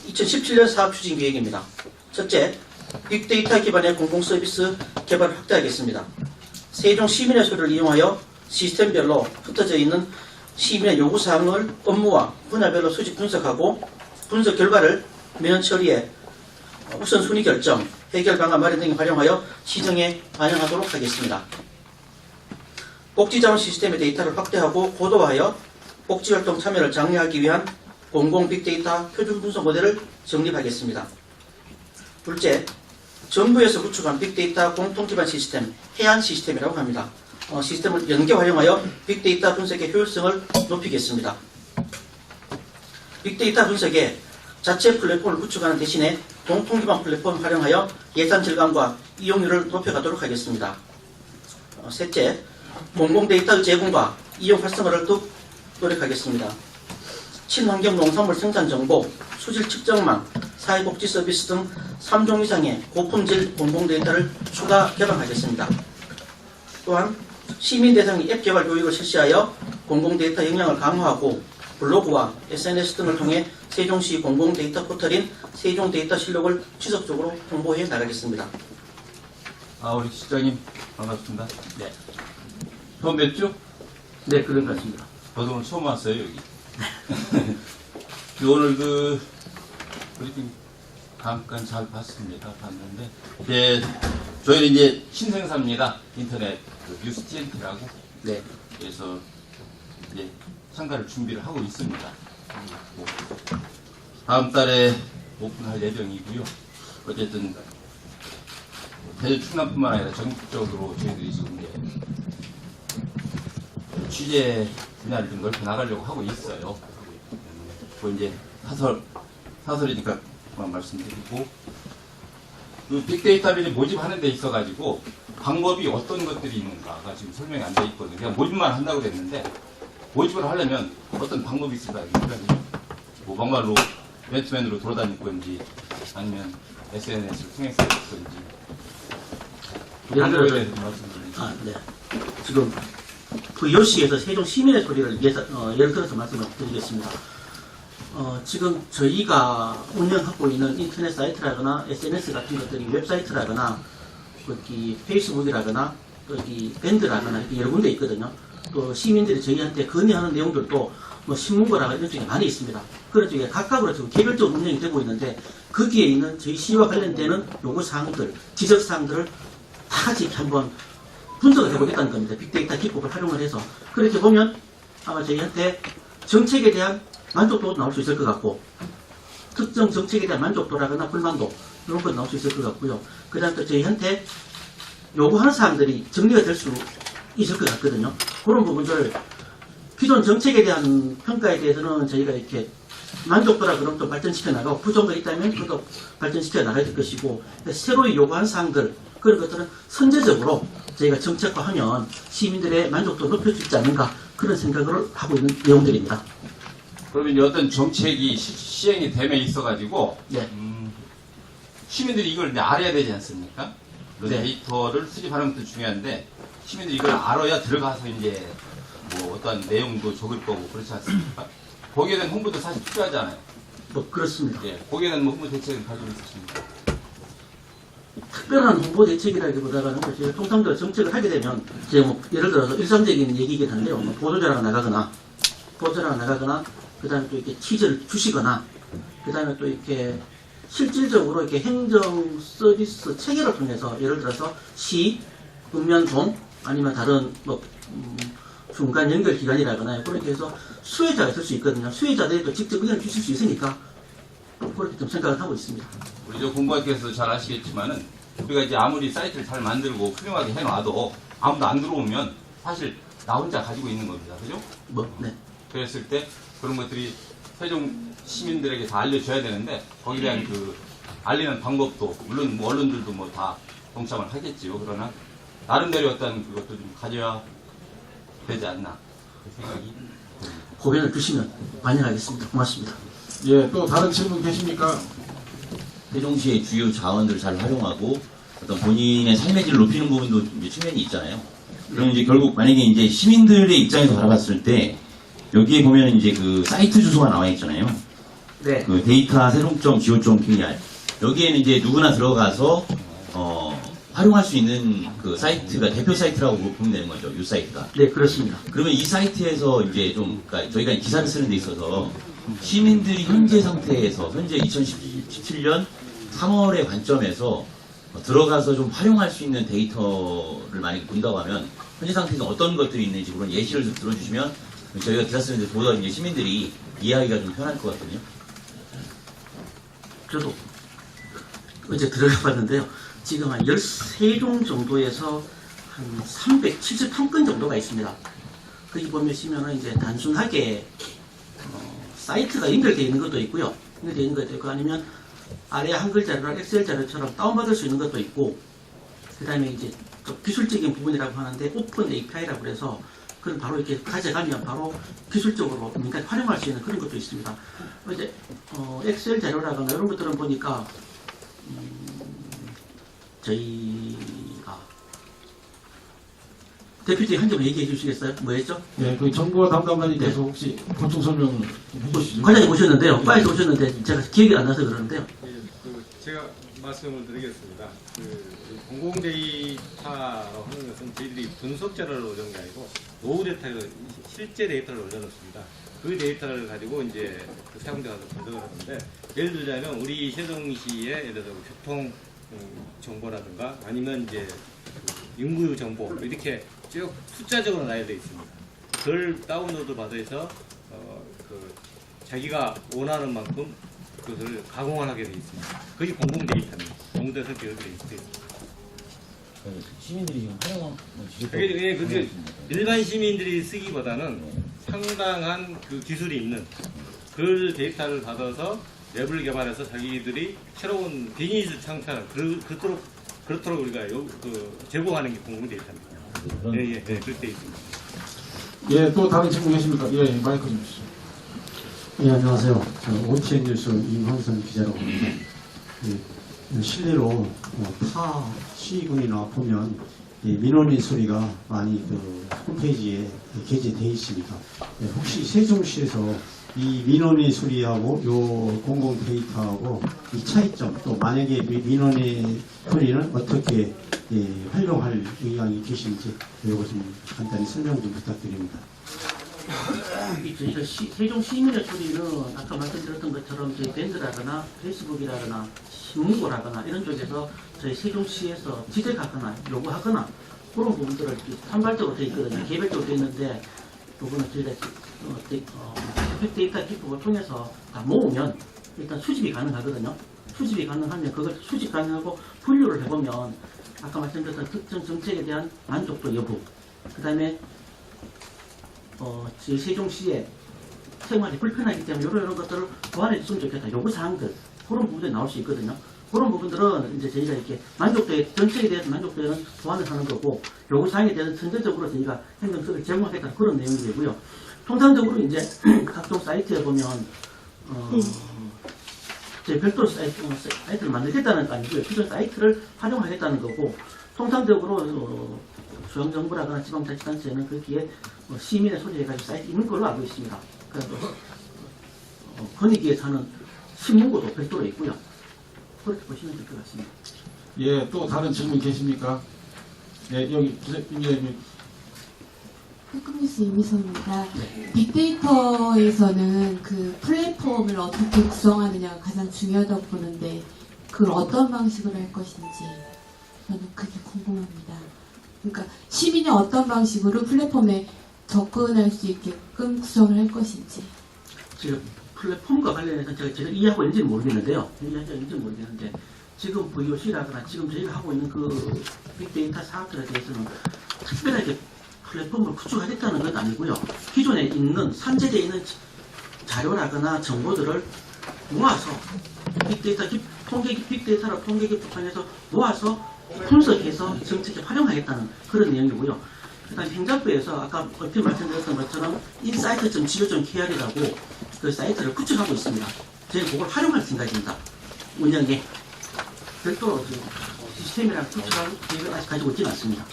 2017년 사업 추진 계획입니다. 첫째, 빅데이터 기반의 공공서비스 개발을 확대하겠습니다. 세종 시민의 소리를 이용하여 시스템별로 흩어져 있는 시민의 요구사항을 업무와 분야별로 수집 분석하고 분석 결과를 민원 처리에 우선순위 결정, 해결 방안 마련 등에 활용하여 시정에 반영하도록 하겠습니다. 복지자원 시스템의 데이터를 확대하고 고도화하여 복지활동 참여를 장려하기 위한 공공 빅데이터 표준 분석 모델을 정립하겠습니다. 둘째, 정부에서 구축한 빅데이터 공통기반 시스템, 해안 시스템이라고 합니다. 시스템을 연계 활용하여 빅데이터 분석의 효율성을 높이겠습니다. 빅데이터 분석에 자체 플랫폼을 구축하는 대신에 공통기반 플랫폼을 활용하여 예산 절감과 이용률을 높여가도록 하겠습니다. 셋째, 공공데이터의 제공과 이용 활성화를 더욱 노력하겠습니다. 친환경 농산물 생산 정보, 수질 측정망, 사회복지 서비스 등 3종 이상의 고품질 공공데이터를 추가 개방하겠습니다. 또한 시민 대상 앱 개발 교육을 실시하여 공공데이터 역량을 강화하고 블로그와 SNS 등을 통해 세종시 공공데이터 포털인 세종데이터 실록을 지속적으로 홍보해 나가겠습니다. 우리 실장님 반갑습니다. 네. 처음 뵙죠? 네, 그런 것 같습니다. 저도 오늘 처음 왔어요, 여기. 오늘 브리핑 잠깐 잘 봤습니다. 봤는데, 저희는 이제 신생사입니다. 인터넷 뉴스 TNT라고. 네. 그래서 이제 참가를 준비를 하고 있습니다. 다음 달에 오픈할 예정이고요. 어쨌든 대전 충남뿐만 아니라 전국적으로 저희들이 지금 이제 취재 분야를 좀 넓혀 나가려고 하고 있어요. 그 이제 사설이니까 그만 말씀드리고, 그 빅데이터를 모집하는 데 있어가지고 방법이 어떤 것들이 있는가가 지금 설명이 안 돼 있거든요. 그냥 모집만 한다고 그랬는데, 모집을 하려면 어떤 방법이 있을까요? 뭐 막말로 맨투맨으로 돌아다닐 건지, 아니면 SNS를 통해서 할 건지. 방법에 대해서 좀 말씀드리죠. 네. 지금 VOC에서 세종 시민의 소리를 예를 들어서 말씀을 드리겠습니다. 지금 저희가 운영하고 있는 인터넷 사이트라거나 SNS 같은 것들이 웹사이트라거나 여기 페이스북이라거나 여기 밴드라거나 이렇게 여러 군데 있거든요. 또 시민들이 저희한테 건의하는 내용들도 뭐 신문고라거나 이런 쪽에 많이 있습니다. 그런 쪽에 각각으로 지금 개별적으로 운영이 되고 있는데, 거기에 있는 저희 시와 관련되는 요구사항들, 지적사항들을 다 같이 한번 분석을 해보겠다는 겁니다. 빅데이터 기법을 활용을 해서. 그렇게 보면 아마 저희한테 정책에 대한 만족도도 나올 수 있을 것 같고, 특정 정책에 대한 만족도라거나 불만도 이런 것 나올 수 있을 것 같고요. 그 다음에 또 저희한테 요구하는 사항들이 정리가 될 수 있을 것 같거든요. 그런 부분들, 기존 정책에 대한 평가에 대해서는 저희가 이렇게 만족도라 그럼 또 발전시켜 나가고, 부족한 거 있다면 그것도 발전시켜 나가야 될 것이고, 새로이 요구한 사항들, 그런 것들은 선제적으로 저희가 정책화하면 시민들의 만족도를 높일 수 있지 않는가, 그런 생각을 하고 있는 내용들입니다. 그러면 이제 어떤 정책이 시행이 됨에 있어가지고, 네. 시민들이 이걸 이제 알아야 되지 않습니까? 네. 데이터를 수집하는 것도 중요한데, 시민들이 이걸 알아야 들어가서 이제 뭐 어떤 내용도 적을 거고 그렇지 않습니까? 거기에 대한 홍보도 사실 필요하잖아요. 뭐 그렇습니다. 예, 거기에 대한 뭐 홍보 대책을 가지고 있으십니까? 특별한 홍보 대책이라기보다는 저희가 통상적으로 정책을 하게 되면, 제가 뭐 예를 들어서 일상적인 얘기이긴 한데요. 뭐 보도자료가 나가거나, 그 다음에 또 이렇게 퀴즈를 주시거나, 그 다음에 또 이렇게 실질적으로 이렇게 행정 서비스 체계를 통해서, 예를 들어서 시, 읍면동, 아니면 다른 뭐 중간 연결 기관이라거나 그렇게 해서 수혜자가 있을 수 있거든요. 수혜자들이 또 직접 의견을 주실 수 있으니까 그렇게 좀 생각을 하고 있습니다. 우리 저 공부학교에서 잘 아시겠지만은, 우리가 이제 아무리 사이트를 잘 만들고 훌륭하게 해놔도 아무도 안 들어오면 사실 나 혼자 가지고 있는 겁니다. 그죠? 네. 그랬을 때 그런 것들이 세종 시민들에게 다 알려줘야 되는데, 거기에 대한 그 알리는 방법도 물론 뭐 언론들도 뭐 다 동참을 하겠지요. 그러나 나름대로 어떤 그것도 좀 가져야 되지 않나 그 생각이 듭니다. 고견을 주시면 반영하겠습니다. 고맙습니다. 예, 또 다른 질문 계십니까? 세종시의 주요 자원들을 잘 활용하고 어떤 본인의 삶의 질을 높이는 부분도 이제 측면이 있잖아요. 그럼 이제 결국 만약에 이제 시민들의 입장에서 바라봤을 때 여기에 보면 이제 그 사이트 주소가 나와 있잖아요. 네. 그 데이터 세종.go.kr 여기에는 이제 누구나 들어가서 활용할 수 있는 그 사이트가 대표 사이트라고 보면 되는 거죠. 이 사이트가. 네, 그렇습니다. 그러면 이 사이트에서 이제 그러니까 저희가 기사를 쓰는 데 있어서 시민들이 현재 상태에서 현재 2017년 3월의 관점에서 들어가서 좀 활용할 수 있는 데이터를 만약에 본다고 하면 현재 상태에서 어떤 것들이 있는지 그런 예시를 좀 들어주시면 저희가 기사 쓰는데 보다 이제 시민들이 이해하기가 좀 편할 것 같거든요. 저도 어제 들어가 봤는데요. 지금 한 13종 정도에서 한 371건 정도가 있습니다. 거기 보시면은 이제 단순하게 사이트가 연결되어 있는 것도 있고요. 연결되어 있는 것도 있고 아니면 아래 한글 자료나 엑셀 자료처럼 다운받을 수 있는 것도 있고 그 다음에 이제 좀 기술적인 부분이라고 하는데 오픈 API라고 해서 그걸 바로 이렇게 가져가면 바로 기술적으로 민간이 활용할 수 있는 그런 것도 있습니다. 이제 엑셀 자료라거나 이런 것들은 보니까 저희가 대표님 한 점 얘기해 주시겠어요? 뭐였죠? 네, 그 정보 담당관님께서 혹시 보충 설명을 좀 해주시죠. 관장님 오셨는데요. 빨리 오셨는데 제가 기억이 안 나서 그러는데요. 제가 말씀을 드리겠습니다. 공공 데이터라고 하는 것은 저희들이 분석 자료를 올리는 게 아니고 노후 데이터를 실제 데이터를 올려놓습니다. 그 데이터를 가지고 이제 그 사용자가 분석을 하는데 예를 들자면 우리 세종시의 예를 들어서 교통 정보라든가 아니면 이제 인구 정보 이렇게 쭉 숫자적으로 나열되어 있습니다. 그걸 다운로드 받아서 자기가 원하는 만큼 그것을 가공을 하게 되어 있습니다. 그게 공공 데이터입니다. 공공 데이터 기록이 되어 있습니다. 시민들이 지금 활용하고 그게 일반 시민들이 쓰기보다는 상당한 그 기술이 있는 그 데이터를 받아서 앱을 개발해서 자기들이 새로운 비즈니스 창출하는 그렇도록 우리가 제공하는 게 공공 데이터입니다. 예, 그렇게 있습니다. 예, 또 다른 질문 계십니까? 예, 마이크 좀 주시죠. 네, 안녕하세요. 저는 OTN 뉴스 임황선 기자라고 합니다. 실례로 타 시군이나 보면 민원인 소리가 많이 그 홈페이지에 게재되어 있습니다. 혹시 세종시에서 이 민원인 소리하고 요 공공 데이터하고 이 차이점 또 만약에 민원인 소리는 어떻게 활용할 의향이 계신지 요거 좀 간단히 설명 좀 부탁드립니다. 저희가 세종 시민의 소리는 아까 말씀드렸던 것처럼 저희 밴드라거나 페이스북이라거나 신문고라거나 이런 쪽에서 저희 세종시에서 지적하거나 요구하거나 그런 부분들을 산발적으로 되어 있거든요. 개별적으로 되어 있는데 그거는 저희가 빅데이터 기법을 통해서 다 모으면 일단 수집이 가능하거든요. 수집이 가능하면 그걸 수집 가능하고 분류를 해보면 아까 말씀드렸던 특정 정책에 대한 만족도 여부 그 다음에 저희 세종시에 생활이 불편하기 때문에 이런 것들을 보완해 줬으면 좋겠다. 요구사항들, 그런 부분들이 나올 수 있거든요. 그런 부분들은 이제 저희가 이렇게 만족도에, 전체에 대해서 만족도에는 보완을 하는 거고, 요구사항에 대해서 선제적으로 저희가 행정서를 제공하겠다. 그런 내용이고요. 통상적으로 이제 각종 사이트에 보면, 저희 별도로 사이트를 만들겠다는 거 아니고요. 기존 사이트를 활용하겠다는 거고, 통상적으로 중앙정부라거나 지방자치단체는 거기에 시민의 소리를 가지고 사이트 있는 걸로 알고 있습니다. 그래서 권익위에서 하는 신문고도 별도로 있고요. 그렇게 보시면 될 것 같습니다. 예, 또 다른 질문 계십니까? 네, 여기 기자님. 흑금뉴스 이미선입니다. 빅데이터에서는 그 플랫폼을 어떻게 구성하느냐가 가장 중요하다고 보는데 그걸 어떤 방식으로 할 것인지 저는 그게 궁금합니다. 그러니까 시민이 어떤 방식으로 플랫폼에 접근할 수 있게끔 구성을 할 것인지. 지금 플랫폼과 관련해서 제가 이해하고 있는지는 모르겠는데요. 이해하고 있는지는 모르겠는데 지금 VOC라거나 지금 저희가 하고 있는 그 빅데이터 사업들에 대해서는 특별하게 플랫폼을 구축하겠다는 건 아니고요. 기존에 있는 산재되어 있는 자료라거나 정보들을 모아서 빅데이터 빅데이터로 통계 기법상에서 모아서 분석해서 정책에 활용하겠다는 그런 내용이고요. 일단 행정부에서 아까 얼핏 말씀드렸던 것처럼 insight.go.kr이라고 그 사이트를 구축하고 있습니다. 저희는 그걸 활용할 생각입니다. 운영에 별도로 시스템이랑 구축하고 계획을 아직 가지고 있지는 않습니다.